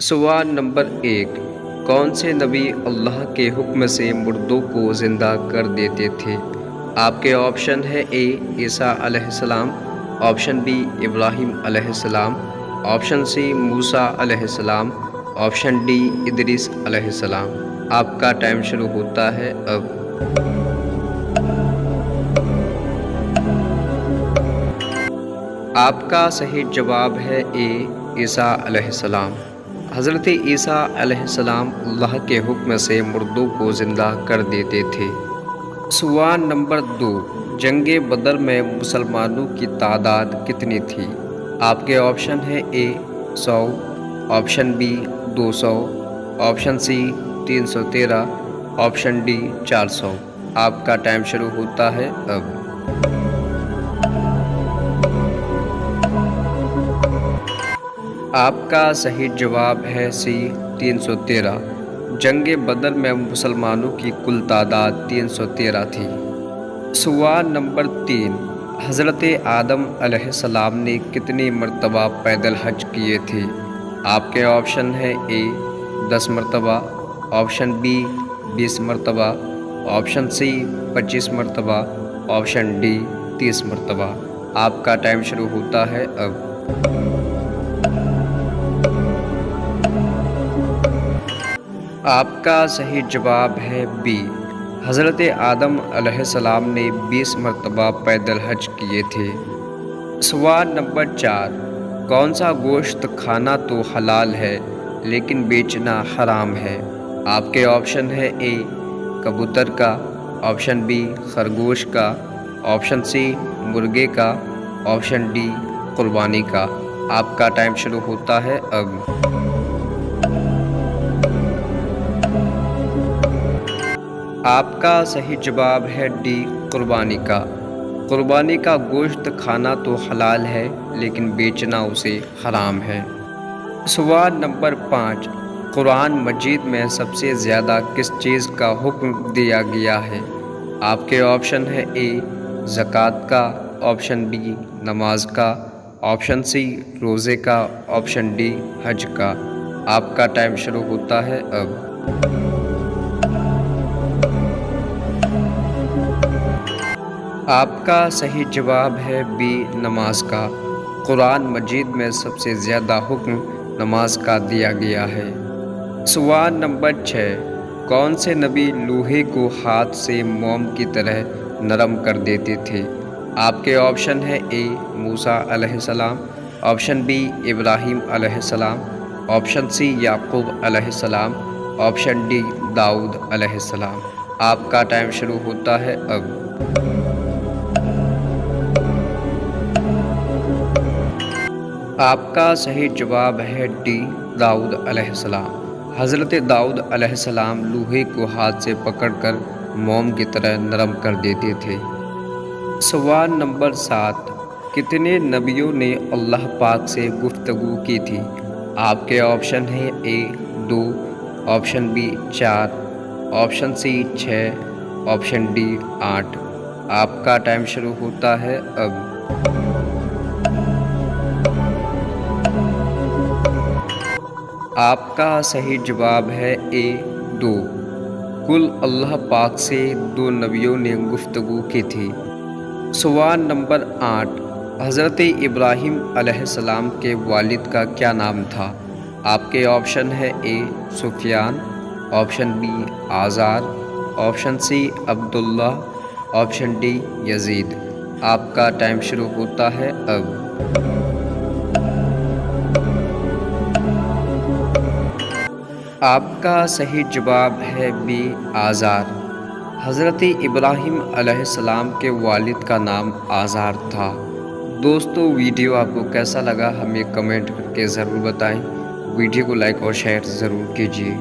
सवाल नंबर 1। कौन से नबी अल्लाह के हुक्म से मुर्दों को ज़िंदा कर देते थे? आपके ऑप्शन है ए ईसा अलैहिस्सलाम, ऑप्शन बी इब्राहिम अलैहिस्सलाम, ऑप्शन सी मूसा अलैहिस्सलाम, ऑप्शन डी इदरीस अलैहिस्सलाम। आपका टाइम शुरू होता है अब। आपका सही जवाब है ए ईसा अलैहिस्सलाम। हज़रत ईसा अलैहिस्सलाम अल्लाह के हुक्म से मुर्दों को ज़िंदा कर देते थे। सवाल नंबर 2। जंग बदर में मुसलमानों की तादाद कितनी थी? आपके ऑप्शन है A 100, option B 200, option C 313, option D 400। आपका टाइम शुरू होता है अब। आपका सही जवाब है सी 313। जंग बदर में मुसलमानों की कुल तादाद 313 थी। सवाल नंबर 3। हज़रत आदम अलैहिस्सलाम ने कितनी मरतबा पैदल हज किए थे? आपके ऑप्शन है ए 10 मरतबा, ऑप्शन बी 20 मरतबा, ऑप्शन सी 25 मरतबा, ऑप्शन डी 30 मरतबा। आपका टाइम शुरू होता है अब। आपका सही जवाब है बी। हज़रत आदम अलैहिस्सलाम ने 20 मरतबा पैदल हज किए थे। सवाल नंबर 4। कौन सा गोश्त खाना तो हलाल है लेकिन बेचना हराम है? आपके ऑप्शन है ए कबूतर का, ऑप्शन बी खरगोश का, ऑप्शन सी मुर्गे का, ऑप्शन डी कुर्बानी का। आपका टाइम शुरू होता है अब। आपका सही जवाब है डी कुर्बानी का। कुर्बानी का गोश्त खाना तो हलाल है लेकिन बेचना उसे हराम है। सवाल नंबर 5। कुरान मजीद में सबसे ज़्यादा किस चीज़ का हुक्म दिया गया है? आपके ऑप्शन है ए ज़कात का, ऑप्शन बी नमाज का, ऑप्शन सी रोज़े का, ऑप्शन डी हज का। आपका टाइम शुरू होता है अब। आपका सही जवाब है बी नमाज का। कुरान मजीद में सबसे ज़्यादा हुक्म नमाज का दिया गया है। सवाल नंबर 6। कौन से नबी लोहे को हाथ से मोम की तरह नरम कर देते थे? आपके ऑप्शन है ए मूसा अलैहिस्सलाम, ऑप्शन बी इब्राहिम अलैहिस्सलाम, ऑप्शन सी याकूब अलैहिस्सलाम, ऑप्शन डी दाऊद अलैहिस्सलाम। आपका टाइम शुरू होता है अब। आपका सही जवाब है डी दाऊद अलैहिस्सलाम। हज़रत दाऊद अलैहिस्सलाम लोहे को हाथ से पकड़कर मोम की तरह नरम कर देते थे। सवाल नंबर 7। कितने नबियों ने अल्लाह पाक से गुफ्तगू की थी? आपके ऑप्शन हैं A 2, option B 4, option C 6, option D 8। आपका टाइम शुरू होता है अब। आपका सही जवाब है ए 2। कुल अल्लाह पाक से 2 नबियों ने गुफ्तगू की थी। सवाल नंबर 8। हज़रत इब्राहिम अलैहिस्सलाम के वालिद का क्या नाम था? आपके ऑप्शन है A Sufiyan, option B Azar, option C Abdullah, option D Yazid. आपका टाइम शुरू होता है अब। आपका सही जवाब है बी आज़ार। हज़रत इब्राहिम अलैहिस्सलाम के वालिद का नाम आज़ार था। दोस्तों, वीडियो आपको कैसा लगा हमें कमेंट करके ज़रूर बताएं। वीडियो को लाइक और शेयर ज़रूर कीजिए।